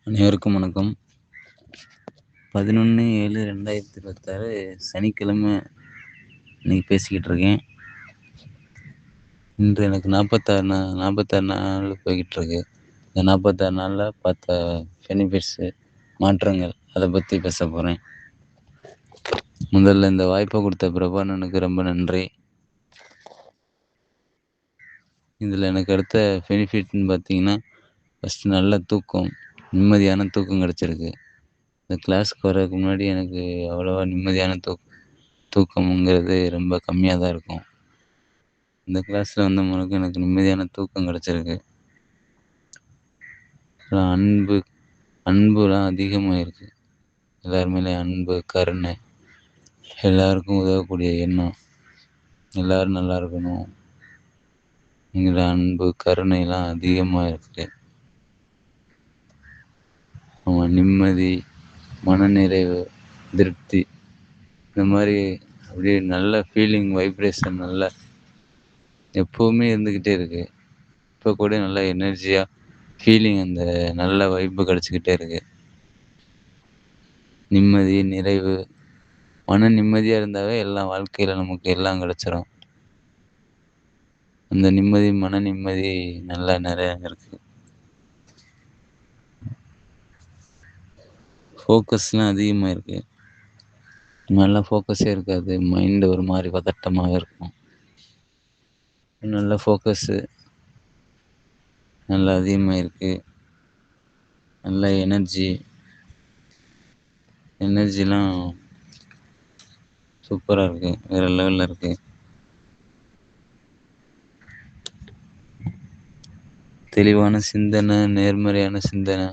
அனைவருக்கும் வணக்கம். 11/7/2026 சனிக்கிழமை இன்னைக்கு பேசிக்கிட்டு இருக்கேன். இன்று எனக்கு 46 நாள் போய்கிட்டு இருக்கு. இந்த 46 நாளில் பார்த்த பெனிஃபிட்ஸு, மாற்றங்கள், அதை பற்றி பேச போகிறேன். முதல்ல இந்த வாய்ப்பை கொடுத்த பிரபானனுக்கு ரொம்ப நன்றி. இதில் எனக்கு அடுத்த பெனிஃபிட்னு பார்த்தீங்கன்னா, ஃபஸ்ட்டு நல்ல தூக்கம், நிம்மதியான தூக்கம் கிடச்சிருக்கு. இந்த கிளாஸ்க்கு வர்றதுக்கு முன்னாடி எனக்கு அவ்வளோவா நிம்மதியான தூக்கம்ங்கிறது ரொம்ப கம்மியாக தான் இருக்கும். இந்த கிளாஸில் வந்த பிறகு எனக்கு நிம்மதியான தூக்கம் கிடச்சிருக்கு. அப்புறம் அன்புலாம் அதிகமாகிருக்கு. எல்லார் மேலேயும் அன்பு, கருணை, எல்லாருக்கும் உதவக்கூடிய எண்ணம், எல்லோரும் நல்லா இருக்கணும் என்கிற அன்பு, கருணைலாம் அதிகமாக இருக்குது. நிம்மதி, மனநிறைவு, திருப்தி, இந்த மாதிரி அப்படியே நல்ல ஃபீலிங், வைப்ரேஷன் நல்லா எப்போவுமே இருந்துக்கிட்டே இருக்குது. இப்போ கூட நல்லா எனர்ஜியாக ஃபீலிங், அந்த நல்ல வைப்பு கிடச்சிக்கிட்டே இருக்குது. நிம்மதி, நிறைவு, மன நிம்மதியாக இருந்தாவே எல்லாம் வாழ்க்கையில் நமக்கு எல்லாம் கிடச்சிரும். அந்த நிம்மதி, மன நிம்மதி நல்லா நிறையா இருக்குது. ஃபோக்கஸ்லாம் அதிகமாக இருக்குது. நல்லா ஃபோக்கஸே இருக்காது. மைண்டு ஒரு மாதிரி பதட்டமாக இருக்கும். நல்ல ஃபோக்கஸு நல்லா அதிகமாக இருக்குது. நல்ல எனர்ஜிலாம் சூப்பராக இருக்குது. வேறு லெவலில் இருக்குது. தெளிவான சிந்தனை, நேர்மறையான சிந்தனை,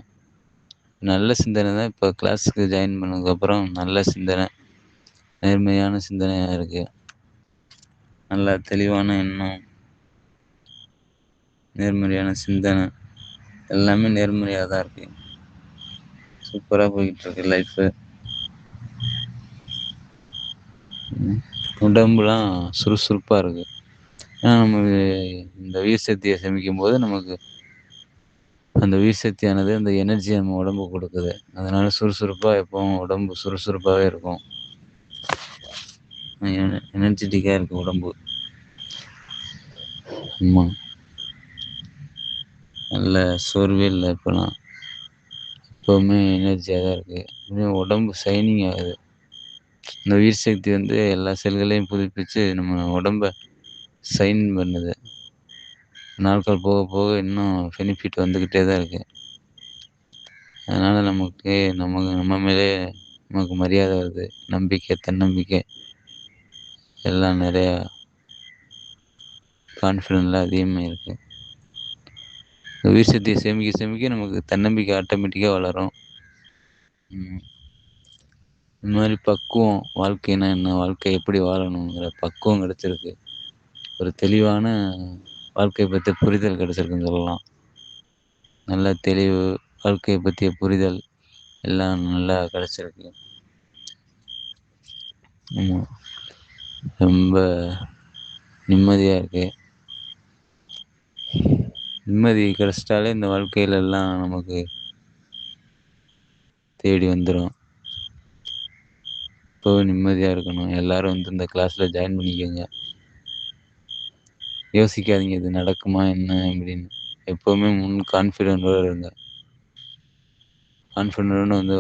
நல்ல சிந்தனை தான். இப்போ கிளாஸுக்கு ஜாயின் பண்ணதுக்கப்புறம் நல்ல சிந்தனை, நேர்மையான சிந்தனையாக இருக்குது. நல்ல தெளிவான எண்ணம், நேர்மறையான சிந்தனை, எல்லாமே நேர்மறையாக தான் இருக்குது. சூப்பராக போய்கிட்டுருக்கு லைஃபு. உடம்புலாம் சுறுசுறுப்பாக இருக்குது. ஏன்னா நமக்கு இந்த உயிர் சக்தியை சேமிக்கும் போது நமக்கு அந்த உயிர் சக்தியானது அந்த எனர்ஜியை நம்ம உடம்புக்கு கொடுக்குது. அதனால் சுறுசுறுப்பாக எப்போவும் உடம்பு சுறுசுறுப்பாகவே இருக்கும். எனர்ஜெட்டிக்காக இருக்குது உடம்பு. ஆமாம், நல்ல சோர்வே இல்லை. இப்போலாம் எப்போவுமே எனர்ஜியாக தான் இருக்குது. உடம்பு ஷைனிங் ஆகுது. இந்த உயிர் சக்தி வந்து எல்லா செல்களையும் புதுப்பிச்சு நம்ம உடம்பை ஷைன் பண்ணுது. நாட்கள் போக போக இன்னும் பெனிஃபிட் வந்துக்கிட்டே தான் இருக்குது. அதனால் நம்ம மேலே நமக்கு மரியாதை வருது. நம்பிக்கை, தன்னம்பிக்கை எல்லாம் நிறையா கான்ஃபிடென்ட்லாம் அதிகமாக இருக்குது. உயிர் சக்தியை சேமிக்க நமக்கு தன்னம்பிக்கை ஆட்டோமேட்டிக்காக வளரும். இந்த மாதிரி பக்குவம், வாழ்க்கைனா என்ன, வாழ்க்கை எப்படி வாழணுங்கிற பக்குவம் கிடச்சிருக்கு. ஒரு தெளிவான வாழ்க்கையை பற்றி புரிதல் கிடச்சிருக்குன்னு சொல்லலாம். நல்ல தெளிவு, வாழ்க்கையை பற்றிய புரிதல் எல்லாம் நல்லா கிடச்சிருக்கு. ரொம்ப நிம்மதியாக இருக்குது. நிம்மதி கிடச்சிட்டாலே இந்த வாழ்க்கையில எல்லாம் நமக்கு தேடி வந்துடும். இப்போவே நிம்மதியாக இருக்கணும். எல்லோரும் வந்து இந்த கிளாஸில் ஜாயின் பண்ணிக்கோங்க. யோசிக்காதீங்க இது நடக்குமா என்ன அப்படின்னு. எப்போவுமே கான்ஃபிடென்ட்டோடு இருங்க. கான்ஃபிடென்ட்டோடு வந்து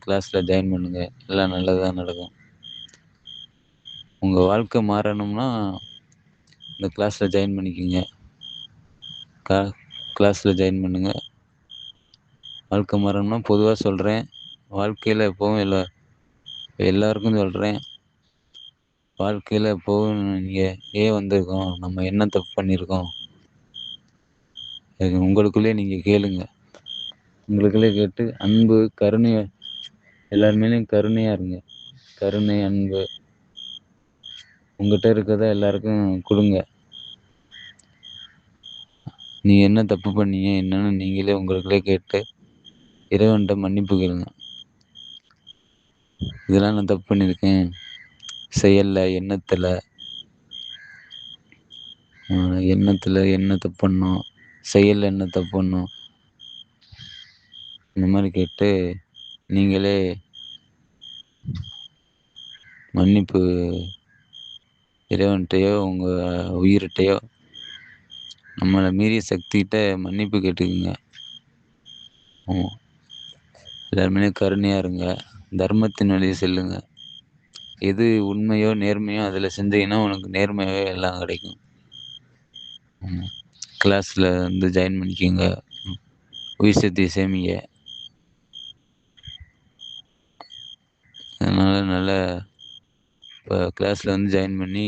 கிளாஸில் ஜாயின் பண்ணுங்கள். எல்லாம் நல்லதாக நடக்கும். உங்கள் வாழ்க்கை மாறணும்னா இந்த கிளாஸில் ஜாயின் பண்ணிக்கோங்க. கிளாஸில் ஜாயின் பண்ணுங்கள். வாழ்க்கை மாறணும்னா பொதுவாக சொல்கிறேன். வாழ்க்கையில் எப்போவும் எல்லாருக்கும் சொல்கிறேன். வாழ்க்கையில் எப்போவும் நீங்கள் ஏன் வந்திருக்கோம், நம்ம என்ன தப்பு பண்ணியிருக்கோம், உங்களுக்குள்ளே நீங்கள் கேளுங்க. உங்களுக்குள்ளே கேட்டு அன்பு, கருணை, எல்லார் மேலேயும் கருணையாக இருங்க. கருணை, அன்பு உங்கள்கிட்ட இருக்கிறத எல்லாருக்கும் கொடுங்க. நீங்கள் என்ன தப்பு பண்ணீங்க என்னன்னு நீங்களே உங்களுக்குள்ளே கேட்டு இறைவன்கிட்ட மன்னிப்பு கேளுங்க. இதெல்லாம் நான் தப்பு பண்ணியிருக்கேன், செயலில், எண்ணத்தில் என்ன தப்பு பண்ணோம், செயலில் என்ன தப்பு பண்ணோம், இந்த மாதிரி கேட்டு நீங்களே மன்னிப்பு இறைவன்கிட்டயோ உங்கள் உயிர்கிட்டயோ நம்மளை மீறிய சக்திகிட்ட மன்னிப்பு கேட்டுக்குங்க. ஆமாம், எல்லாருமே கருணையாக இருங்க, தர்மத்தின் வழியை செல்லுங்க. எது உண்மையோ நேர்மையோ அதில் செஞ்சீங்கன்னா உனக்கு நேர்மையாகவே எல்லாம் கிடைக்கும். ஆமாம், கிளாஸில் வந்து ஜாயின் பண்ணிக்கோங்க, உயிர் சக்தியை சேமிங்க. அதனால் நல்ல இப்போ கிளாஸில் வந்து ஜாயின் பண்ணி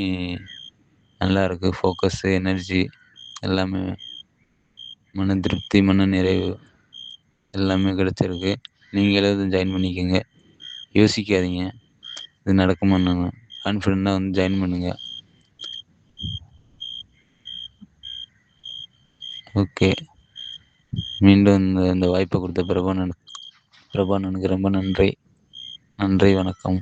நல்லா இருக்குது. ஃபோக்கஸ்ஸு, எனர்ஜி எல்லாமே, மன திருப்தி, மன நிறைவு எல்லாமே கிடச்சிருக்கு. நீங்களே வந்து ஜாயின் பண்ணிக்கோங்க, யோசிக்காதீங்க இது நடக்குமான்னு. கான்ஃபிடெண்ட்டாக வந்து ஜாயின் பண்ணுங்கள். ஓகே, மீண்டும் இந்த வாய்ப்பை கொடுத்த பிரபானனுக்கு ரொம்ப நன்றி. நன்றி, வணக்கம்.